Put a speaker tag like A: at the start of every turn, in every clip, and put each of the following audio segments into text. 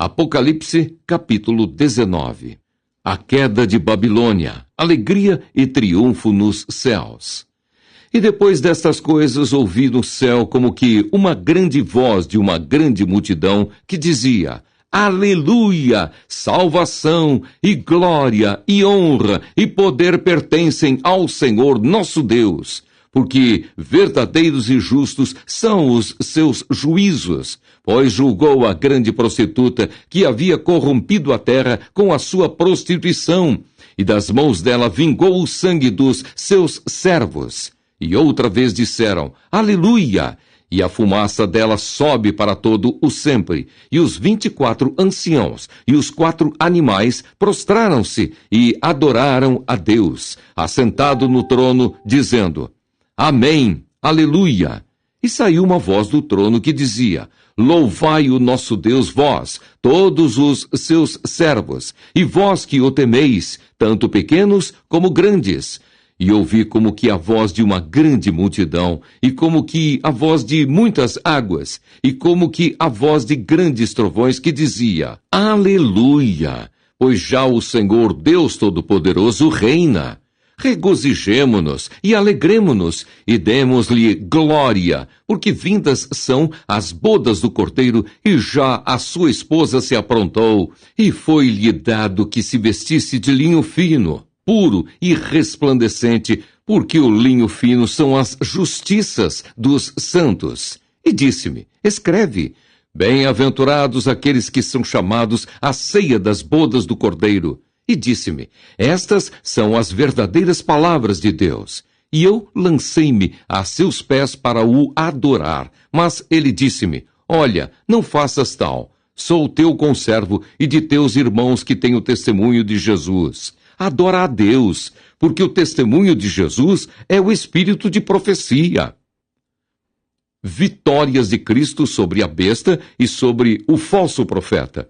A: Apocalipse, capítulo 19. A queda de Babilônia, alegria e triunfo nos céus. E depois destas coisas ouvi no céu como que uma grande voz de uma grande multidão que dizia: Aleluia! Salvação e glória e honra e poder pertencem ao Senhor nosso Deus, porque verdadeiros e justos são os seus juízos, pois julgou a grande prostituta que havia corrompido a terra com a sua prostituição, e das mãos dela vingou o sangue dos seus servos. E outra vez disseram: Aleluia! E a fumaça dela sobe para todo o sempre. E os 24 anciãos e os 4 animais prostraram-se e adoraram a Deus, assentado no trono, dizendo: Amém, aleluia. E saiu uma voz do trono que dizia: Louvai o nosso Deus, vós, todos os seus servos, e vós que o temeis, tanto pequenos como grandes. E ouvi como que a voz de uma grande multidão, e como que a voz de muitas águas, e como que a voz de grandes trovões que dizia: Aleluia! Pois já o Senhor Deus Todo-Poderoso reina. Regozijemo-nos e alegremo-nos e demos-lhe glória, porque vindas são as bodas do Cordeiro e já a sua esposa se aprontou, e foi-lhe dado que se vestisse de linho fino, puro e resplandecente, porque o linho fino são as justiças dos santos. E disse-me: Escreve: Bem-aventurados aqueles que são chamados à ceia das bodas do Cordeiro. E disse-me: Estas são as verdadeiras palavras de Deus. E eu lancei-me a seus pés para o adorar. Mas ele disse-me: Olha, não faças tal. Sou teu conservo e de teus irmãos que têm o testemunho de Jesus. Adora a Deus, porque o testemunho de Jesus é o espírito de profecia. Vitórias de Cristo sobre a besta e sobre o falso profeta.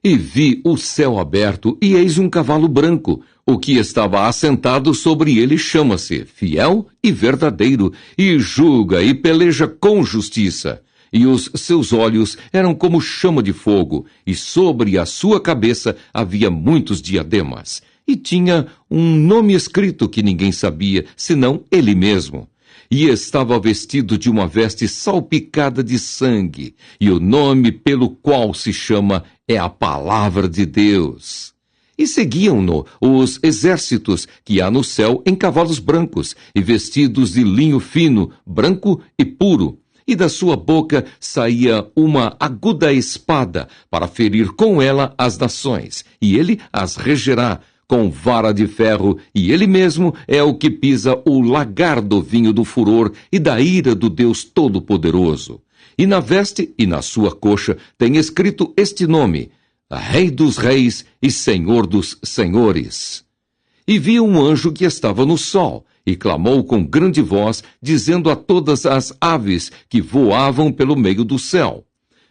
A: E vi o céu aberto, e eis um cavalo branco. O que estava assentado sobre ele chama-se Fiel e Verdadeiro, e julga e peleja com justiça. E os seus olhos eram como chama de fogo, e sobre a sua cabeça havia muitos diademas. E tinha um nome escrito que ninguém sabia, senão ele mesmo. E estava vestido de uma veste salpicada de sangue, e o nome pelo qual se chama é a Palavra de Deus. E seguiam-no os exércitos que há no céu em cavalos brancos, e vestidos de linho fino, branco e puro. E da sua boca saía uma aguda espada, para ferir com ela as nações, e ele as regerá com vara de ferro, e ele mesmo é o que pisa o lagar do vinho do furor e da ira do Deus Todo-Poderoso. E na veste e na sua coxa tem escrito este nome: Rei dos Reis e Senhor dos Senhores. E vi um anjo que estava no sol, e clamou com grande voz, dizendo a todas as aves que voavam pelo meio do céu: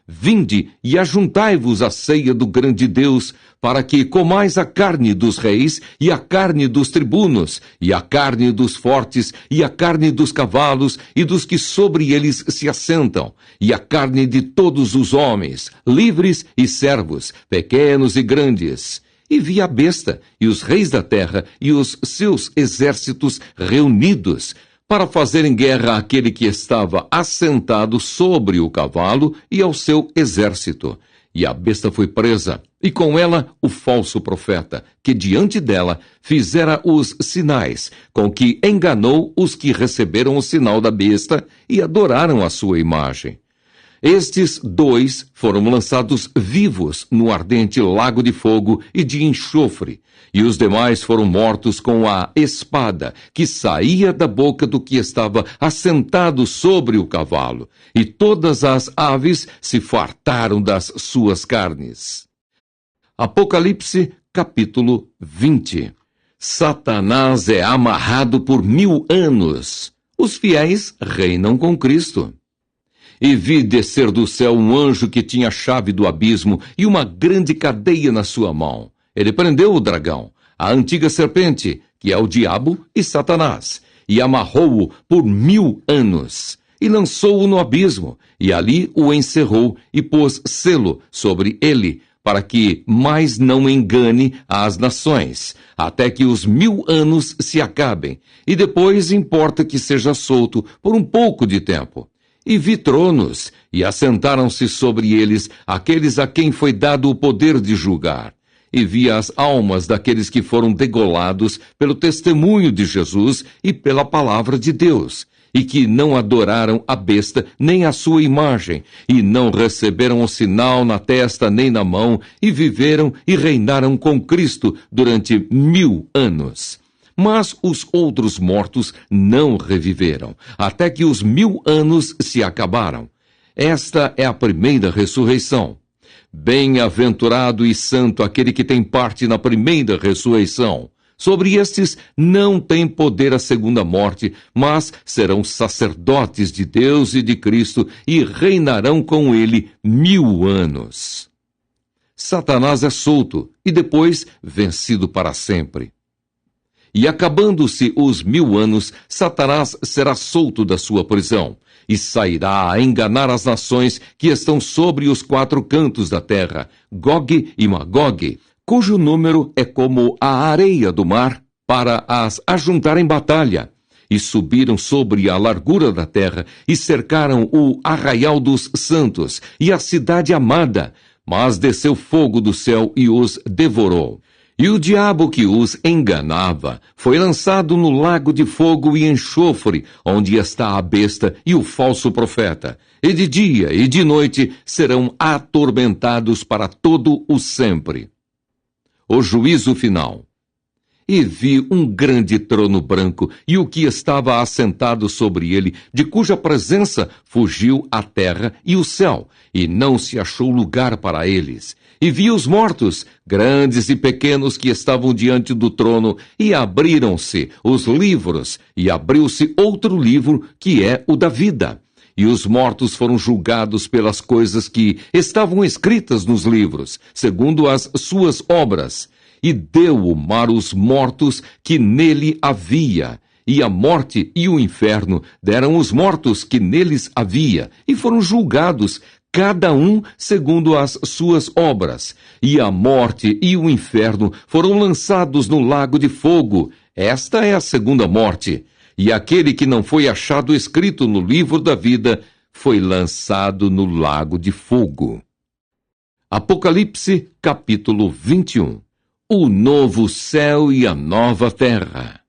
A: Vinde e ajuntai-vos à ceia do grande Deus, para que comais a carne dos reis, e a carne dos tribunos, e a carne dos fortes, e a carne dos cavalos, e dos que sobre eles se assentam, e a carne de todos os homens, livres e servos, pequenos e grandes. E vi a besta, e os reis da terra, e os seus exércitos reunidos, para fazerem guerra àquele que estava assentado sobre o cavalo e ao seu exército. E a besta foi presa, e com ela o falso profeta, que diante dela fizera os sinais, com que enganou os que receberam o sinal da besta e adoraram a sua imagem. Estes 2 foram lançados vivos no ardente lago de fogo e de enxofre, e os demais foram mortos com a espada que saía da boca do que estava assentado sobre o cavalo, e todas as aves se fartaram das suas carnes. Apocalipse, capítulo 20. Satanás é amarrado por 1000 anos. Os fiéis reinam com Cristo. E vi descer do céu um anjo que tinha a chave do abismo e uma grande cadeia na sua mão. Ele prendeu o dragão, a antiga serpente, que é o diabo e Satanás, e amarrou-o por 1000 anos, e lançou-o no abismo, e ali o encerrou e pôs selo sobre ele, para que mais não engane as nações, até que os 1000 anos se acabem, e depois importa que seja solto por um pouco de tempo. E vi tronos, e assentaram-se sobre eles aqueles a quem foi dado o poder de julgar. E vi as almas daqueles que foram degolados pelo testemunho de Jesus e pela palavra de Deus, e que não adoraram a besta nem a sua imagem, e não receberam o sinal na testa nem na mão, e viveram e reinaram com Cristo durante 1000 anos. Mas os outros mortos não reviveram, até que os 1000 anos se acabaram. Esta é a primeira ressurreição. Bem-aventurado e santo aquele que tem parte na primeira ressurreição. Sobre estes não tem poder a segunda morte, mas serão sacerdotes de Deus e de Cristo e reinarão com ele 1000 anos. Satanás é solto e depois vencido para sempre. E acabando-se os 1000 anos, Satanás será solto da sua prisão, e sairá a enganar as nações que estão sobre os 4 cantos da terra, Gog e Magog, cujo número é como a areia do mar, para as ajuntar em batalha. E subiram sobre a largura da terra, e cercaram o arraial dos santos, e a cidade amada, mas desceu fogo do céu e os devorou. E o diabo que os enganava foi lançado no lago de fogo e enxofre, onde está a besta e o falso profeta. E de dia e de noite serão atormentados para todo o sempre. O juízo final. E vi um grande trono branco, e o que estava assentado sobre ele, de cuja presença fugiu a terra e o céu, e não se achou lugar para eles. E vi os mortos, grandes e pequenos, que estavam diante do trono, e abriram-se os livros, e abriu-se outro livro, que é o da vida. E os mortos foram julgados pelas coisas que estavam escritas nos livros, segundo as suas obras. E deu o mar os mortos que nele havia, e a morte e o inferno deram os mortos que neles havia, e foram julgados, cada um segundo as suas obras. E a morte e o inferno foram lançados no lago de fogo. Esta é a segunda morte. E aquele que não foi achado escrito no livro da vida foi lançado no lago de fogo. Apocalipse, capítulo 21. O novo céu e a nova terra.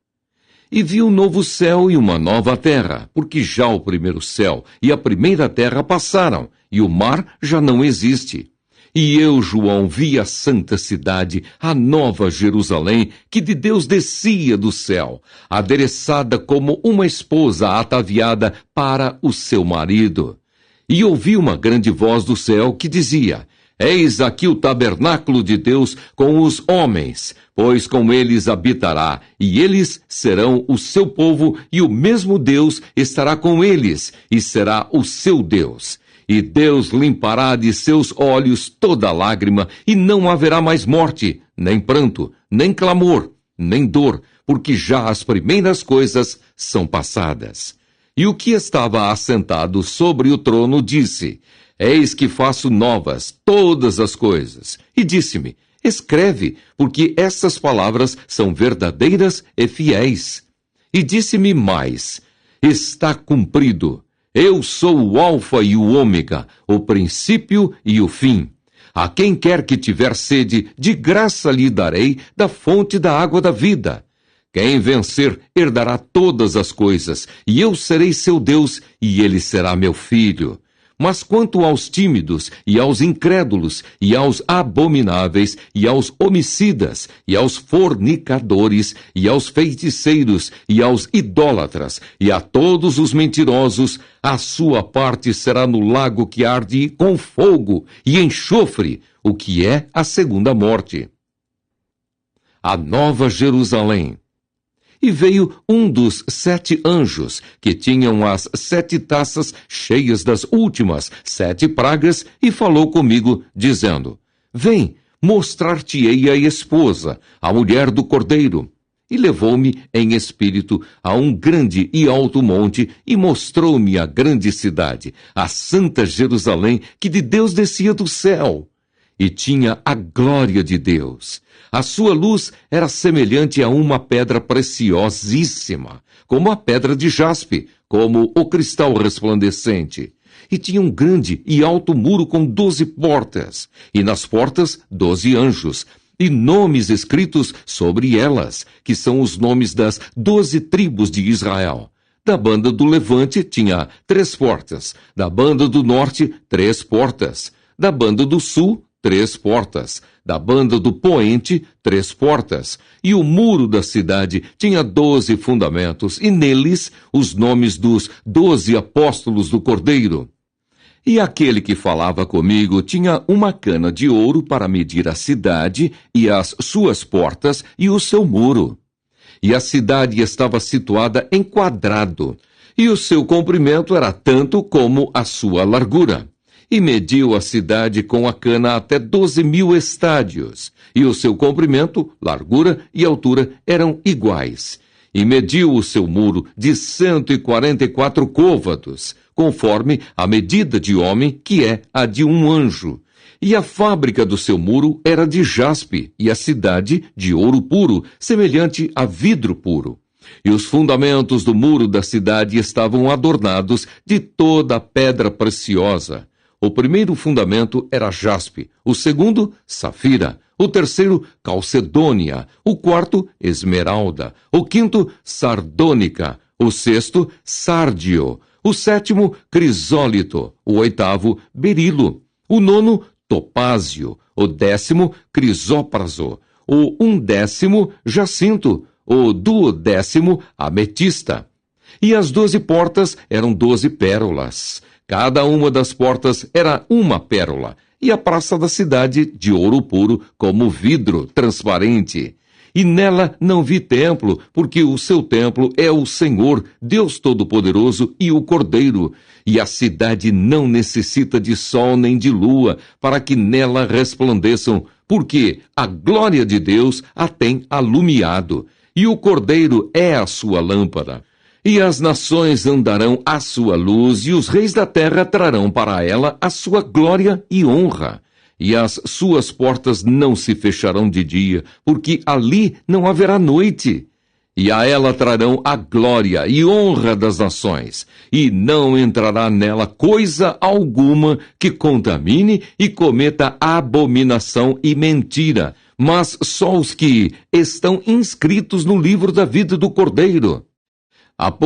A: E vi um novo céu e uma nova terra, porque já o primeiro céu e a primeira terra passaram, e o mar já não existe. E eu, João, vi a santa cidade, a nova Jerusalém, que de Deus descia do céu, adereçada como uma esposa ataviada para o seu marido. E ouvi uma grande voz do céu que dizia: Eis aqui o tabernáculo de Deus com os homens, pois com eles habitará, e eles serão o seu povo, e o mesmo Deus estará com eles, e será o seu Deus. E Deus limpará de seus olhos toda lágrima, e não haverá mais morte, nem pranto, nem clamor, nem dor, porque já as primeiras coisas são passadas. E o que estava assentado sobre o trono disse: Eis que faço novas todas as coisas. E disse-me: Escreve, porque estas palavras são verdadeiras e fiéis. E disse-me mais: Está cumprido. Eu sou o Alfa e o Ômega, o princípio e o fim. A quem quer que tiver sede, de graça lhe darei da fonte da água da vida. Quem vencer herdará todas as coisas, e eu serei seu Deus, e ele será meu filho. Mas quanto aos tímidos, e aos incrédulos, e aos abomináveis, e aos homicidas, e aos fornicadores, e aos feiticeiros, e aos idólatras, e a todos os mentirosos, a sua parte será no lago que arde com fogo e enxofre, o que é a segunda morte. A Nova Jerusalém. E veio um dos 7 anjos, que tinham as 7 taças cheias das últimas 7 pragas, e falou comigo, dizendo: Vem, mostrar-te-ei a esposa, a mulher do Cordeiro. E levou-me em espírito a um grande e alto monte, e mostrou-me a grande cidade, a santa Jerusalém, que de Deus descia do céu. e tinha a glória de Deus. A sua luz era semelhante a uma pedra preciosíssima, como a pedra de jaspe, como o cristal resplandecente. E tinha um grande e alto muro com 12 portas, e nas portas 12 anjos, e nomes escritos sobre elas, que são os nomes das 12 tribos de Israel. Da banda do levante tinha 3 portas, da banda do norte 3 portas, da banda do sul 3 portas, da banda do poente 3 portas, e o muro da cidade tinha 12 fundamentos, e neles os nomes dos 12 apóstolos do Cordeiro. E aquele que falava comigo tinha uma cana de ouro para medir a cidade e as suas portas e o seu muro. E a cidade estava situada em quadrado, e o seu comprimento era tanto como a sua largura. E mediu a cidade com a cana até 12.000 estádios, e o seu comprimento, largura e altura eram iguais. E mediu o seu muro de 144 côvados, conforme a medida de homem, que é a de um anjo. E a fábrica do seu muro era de jaspe, e a cidade de ouro puro, semelhante a vidro puro. E os fundamentos do muro da cidade estavam adornados de toda a pedra preciosa. O primeiro fundamento era jaspe, o segundo, safira, o terceiro, calcedônia, o quarto, esmeralda, o quinto, sardônica, o sexto, sárdio, o sétimo, crisólito, o oitavo, berilo, o nono, topázio, o 10º, crisópraso, o 11º, jacinto, o 12º, ametista. E as 12 portas eram 12 pérolas. Cada uma das portas era uma pérola, e a praça da cidade de ouro puro, como vidro transparente. E nela não vi templo, porque o seu templo é o Senhor, Deus Todo-Poderoso e o Cordeiro. E a cidade não necessita de sol nem de lua, para que nela resplandeçam, porque a glória de Deus a tem alumiado, e o Cordeiro é a sua lâmpada. E as nações andarão à sua luz, e os reis da terra trarão para ela a sua glória e honra. E as suas portas não se fecharão de dia, porque ali não haverá noite. E a ela trarão a glória e honra das nações, e não entrará nela coisa alguma que contamine e cometa abominação e mentira, mas só os que estão inscritos no livro da vida do Cordeiro.